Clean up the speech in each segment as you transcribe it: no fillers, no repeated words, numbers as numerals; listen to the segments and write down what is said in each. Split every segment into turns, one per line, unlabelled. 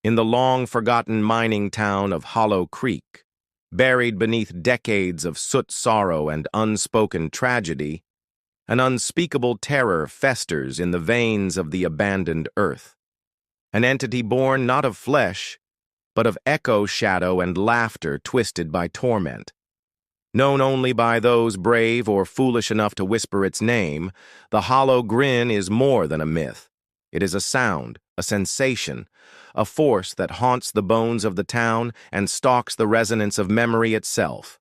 In the long-forgotten mining town of Hollow Creek, buried beneath decades of soot sorrow and unspoken tragedy, an unspeakable terror festers in the veins of the abandoned earth. An entity born not of flesh, but of echo, shadow, and laughter twisted by torment. Known only by those brave or foolish enough to whisper its name, the Hollow Grin is more than a myth. It is a sound, a sensation, a force that haunts the bones of the town and stalks the resonance of memory itself.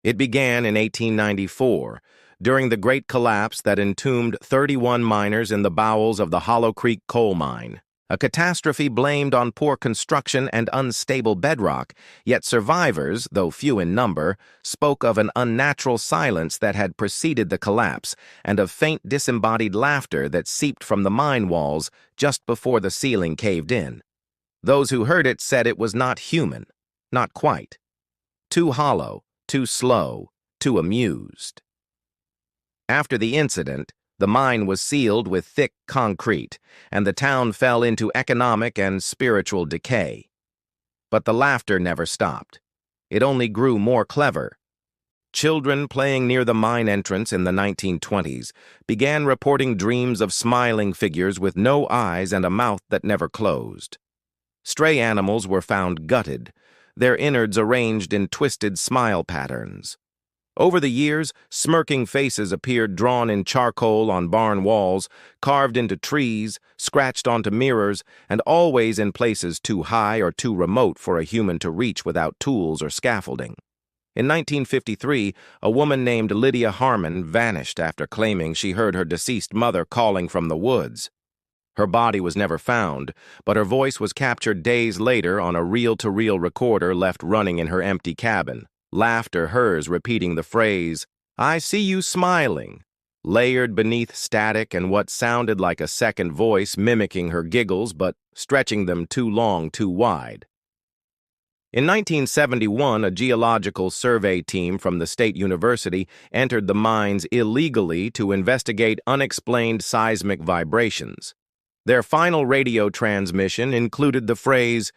It began in 1894, during the great collapse that entombed 31 miners in the bowels of the Hollow Creek coal mine. A catastrophe blamed on poor construction and unstable bedrock, yet survivors, though few in number, spoke of an unnatural silence that had preceded the collapse and of faint disembodied laughter that seeped from the mine walls just before the ceiling caved in. Those who heard it said it was not human, not quite. Too hollow, too slow, too amused. After the incident, the mine was sealed with thick concrete, and the town fell into economic and spiritual decay. But the laughter never stopped. It only grew more clever. Children playing near the mine entrance in the 1920s began reporting dreams of smiling figures with no eyes and a mouth that never closed. Stray animals were found gutted, their innards arranged in twisted smile patterns. Over the years, smirking faces appeared drawn in charcoal on barn walls, carved into trees, scratched onto mirrors, and always in places too high or too remote for a human to reach without tools or scaffolding. In 1953, a woman named Lydia Harmon vanished after claiming she heard her deceased mother calling from the woods. Her body was never found, but her voice was captured days later on a reel-to-reel recorder left running in her empty cabin. Laughter hers repeating the phrase, "I see you smiling," layered beneath static and what sounded like a second voice mimicking her giggles but stretching them too long, too wide. In 1971, a geological survey team from the State University entered the mines illegally to investigate unexplained seismic vibrations. Their final radio transmission included the phrase,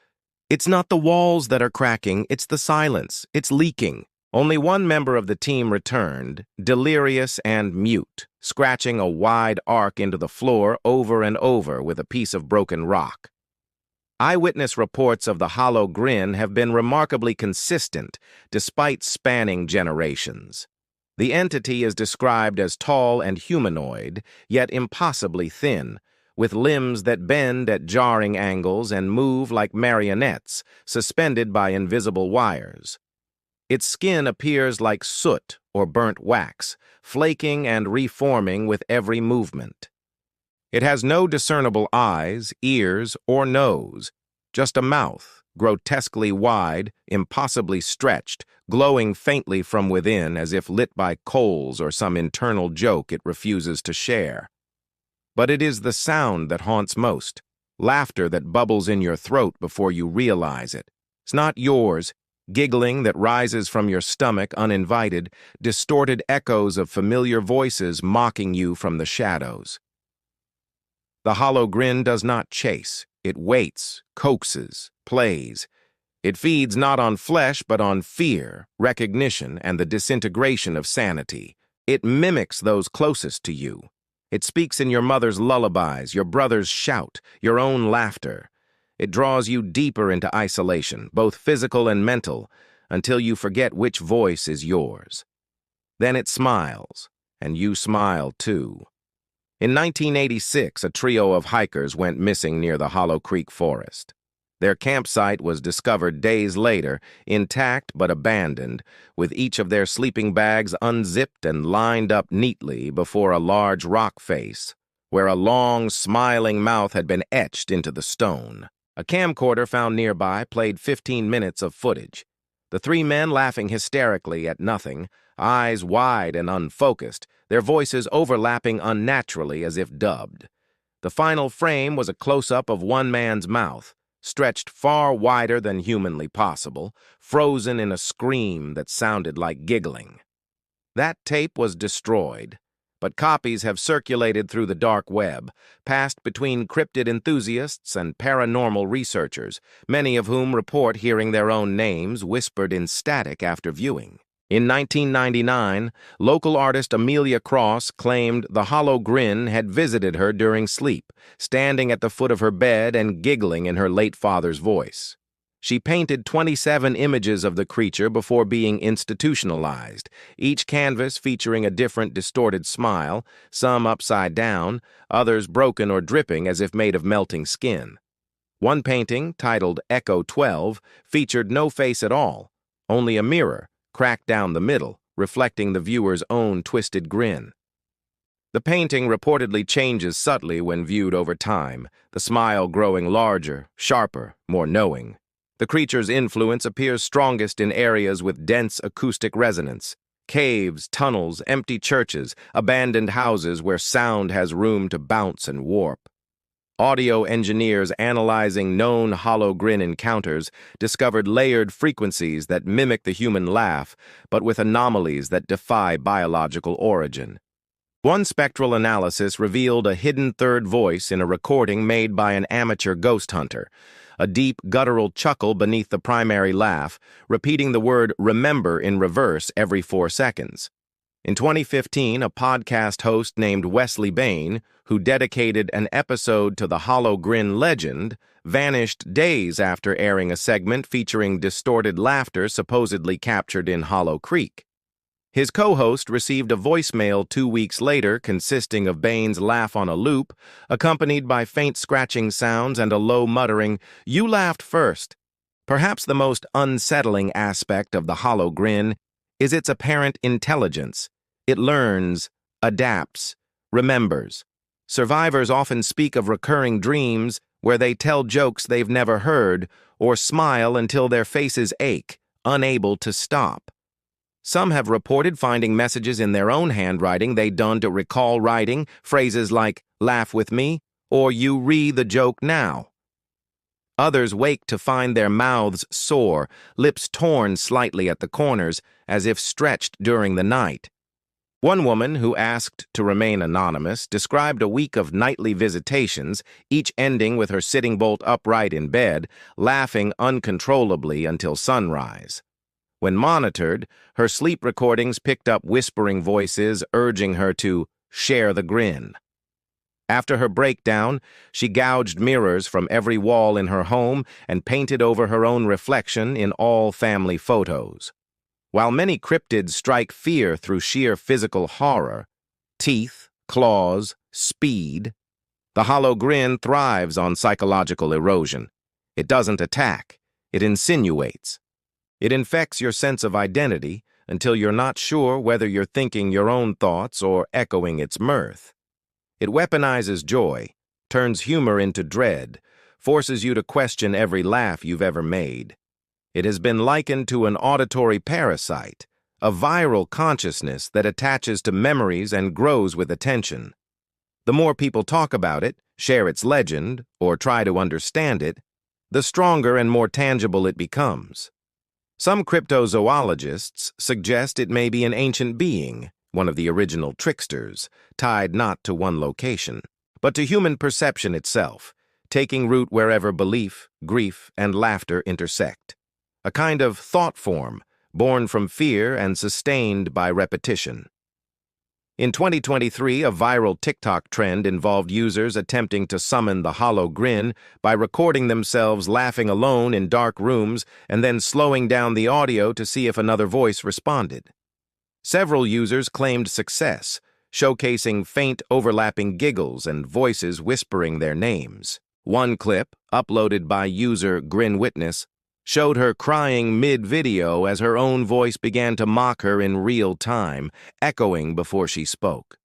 "It's not the walls that are cracking, it's the silence, it's leaking." Only one member of the team returned, delirious and mute, scratching a wide arc into the floor over and over with a piece of broken rock. Eyewitness reports of the Hollow Grin have been remarkably consistent, despite spanning generations. The entity is described as tall and humanoid, yet impossibly thin, with limbs that bend at jarring angles and move like marionettes, suspended by invisible wires. Its skin appears like soot or burnt wax, flaking and reforming with every movement. It has no discernible eyes, ears, or nose, just a mouth, grotesquely wide, impossibly stretched, glowing faintly from within as if lit by coals or some internal joke it refuses to share. But it is the sound that haunts most, laughter that bubbles in your throat before you realize it. It's not yours, giggling that rises from your stomach uninvited, distorted echoes of familiar voices mocking you from the shadows. The Hollow Grin does not chase, it waits, coaxes, plays. It feeds not on flesh but on fear, recognition, and the disintegration of sanity. It mimics those closest to you. It speaks in your mother's lullabies, your brother's shout, your own laughter. It draws you deeper into isolation, both physical and mental, until you forget which voice is yours. Then it smiles, and you smile too. In 1986, a trio of hikers went missing near the Hollow Creek forest. Their campsite was discovered days later, intact but abandoned, with each of their sleeping bags unzipped and lined up neatly before a large rock face, where a long, smiling mouth had been etched into the stone. A camcorder found nearby played 15 minutes of footage. The three men laughing hysterically at nothing, eyes wide and unfocused, their voices overlapping unnaturally as if dubbed. The final frame was a close-up of one man's mouth, stretched far wider than humanly possible, frozen in a scream that sounded like giggling. That tape was destroyed, but copies have circulated through the dark web, passed between cryptid enthusiasts and paranormal researchers, many of whom report hearing their own names whispered in static after viewing. In 1999, local artist Amelia Cross claimed the Hollow Grin had visited her during sleep, standing at the foot of her bed and giggling in her late father's voice. She painted 27 images of the creature before being institutionalized, each canvas featuring a different distorted smile, some upside down, others broken or dripping as if made of melting skin. One painting, titled Echo 12, featured no face at all, only a mirror, cracked down the middle, reflecting the viewer's own twisted grin. The painting reportedly changes subtly when viewed over time, the smile growing larger, sharper, more knowing. The creature's influence appears strongest in areas with dense acoustic resonance: caves, tunnels, empty churches, abandoned houses where sound has room to bounce and warp. Audio engineers analyzing known Hollow Grin encounters discovered layered frequencies that mimic the human laugh, but with anomalies that defy biological origin. One spectral analysis revealed a hidden third voice in a recording made by an amateur ghost hunter, a deep, guttural chuckle beneath the primary laugh, repeating the word "remember" in reverse every 4 seconds. In 2015, a podcast host named Wesley Bain, who dedicated an episode to the Hollow Grin legend, vanished days after airing a segment featuring distorted laughter supposedly captured in Hollow Creek. His co-host received a voicemail 2 weeks later consisting of Bain's laugh on a loop, accompanied by faint scratching sounds and a low muttering, "You laughed first." Perhaps the most unsettling aspect of the Hollow Grin is its apparent intelligence. It learns, adapts, remembers. Survivors often speak of recurring dreams where they tell jokes they've never heard or smile until their faces ache, unable to stop. Some have reported finding messages in their own handwriting they'd done to recall writing, phrases like, "laugh with me," or "you re the joke now." Others wake to find their mouths sore, lips torn slightly at the corners, as if stretched during the night. One woman, who asked to remain anonymous, described a week of nightly visitations, each ending with her sitting bolt upright in bed, laughing uncontrollably until sunrise. When monitored, her sleep recordings picked up whispering voices urging her to share the grin. After her breakdown, she gouged mirrors from every wall in her home and painted over her own reflection in all family photos. While many cryptids strike fear through sheer physical horror, teeth, claws, speed, the Hollow Grin thrives on psychological erosion. It doesn't attack, it insinuates. It infects your sense of identity until you're not sure whether you're thinking your own thoughts or echoing its mirth. It weaponizes joy, turns humor into dread, forces you to question every laugh you've ever made. It has been likened to an auditory parasite, a viral consciousness that attaches to memories and grows with attention. The more people talk about it, share its legend, or try to understand it, the stronger and more tangible it becomes. Some cryptozoologists suggest it may be an ancient being, one of the original tricksters, tied not to one location, but to human perception itself, taking root wherever belief, grief, and laughter intersect. A kind of thought form, born from fear and sustained by repetition. In 2023, a viral TikTok trend involved users attempting to summon the Hollow Grin by recording themselves laughing alone in dark rooms and then slowing down the audio to see if another voice responded. Several users claimed success, showcasing faint overlapping giggles and voices whispering their names. One clip, uploaded by user Grin Witness, showed her crying mid-video as her own voice began to mock her in real time, echoing before she spoke.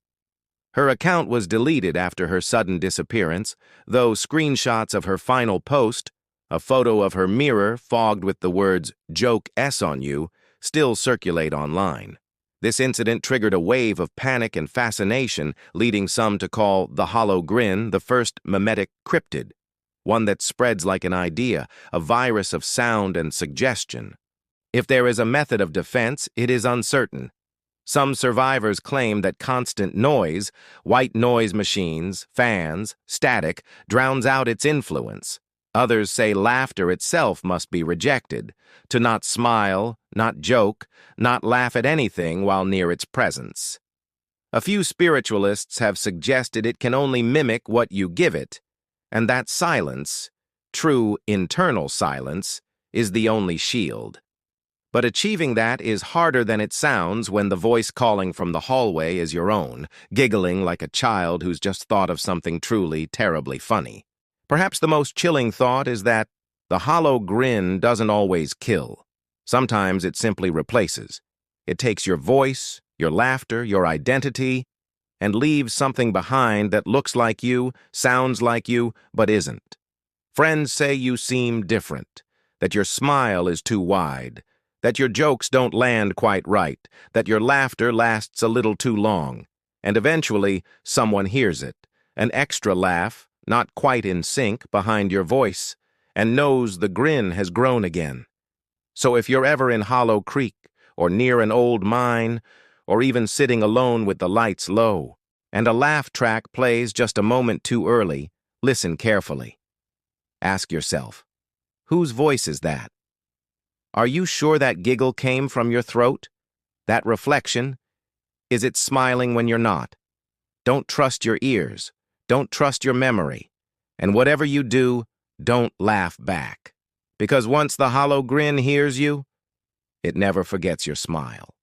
Her account was deleted after her sudden disappearance, though screenshots of her final post, a photo of her mirror fogged with the words "Joke S on you," still circulate online. This incident triggered a wave of panic and fascination, leading some to call the Hollow Grin the first mimetic cryptid, one that spreads like an idea, a virus of sound and suggestion. If there is a method of defense, it is uncertain. Some survivors claim that constant noise, white noise machines, fans, static, drowns out its influence. Others say laughter itself must be rejected, to not smile, not joke, not laugh at anything while near its presence. A few spiritualists have suggested it can only mimic what you give it, and that silence, true internal silence, is the only shield. But achieving that is harder than it sounds when the voice calling from the hallway is your own, giggling like a child who's just thought of something truly, terribly funny. Perhaps the most chilling thought is that the hollow grin doesn't always kill. Sometimes it simply replaces. It takes your voice, your laughter, your identity, and leaves something behind that looks like you, sounds like you, but isn't. Friends say you seem different, that your smile is too wide, that your jokes don't land quite right, that your laughter lasts a little too long, and eventually someone hears it, an extra laugh, not quite in sync, behind your voice, and knows the grin has grown again. So if you're ever in Hollow Creek, or near an old mine, or even sitting alone with the lights low, and a laugh track plays just a moment too early, listen carefully. Ask yourself, whose voice is that? Are you sure that giggle came from your throat? That reflection? Is it smiling when you're not? Don't trust your ears. Don't trust your memory. And whatever you do, don't laugh back. Because once the hollow grin hears you, it never forgets your smile.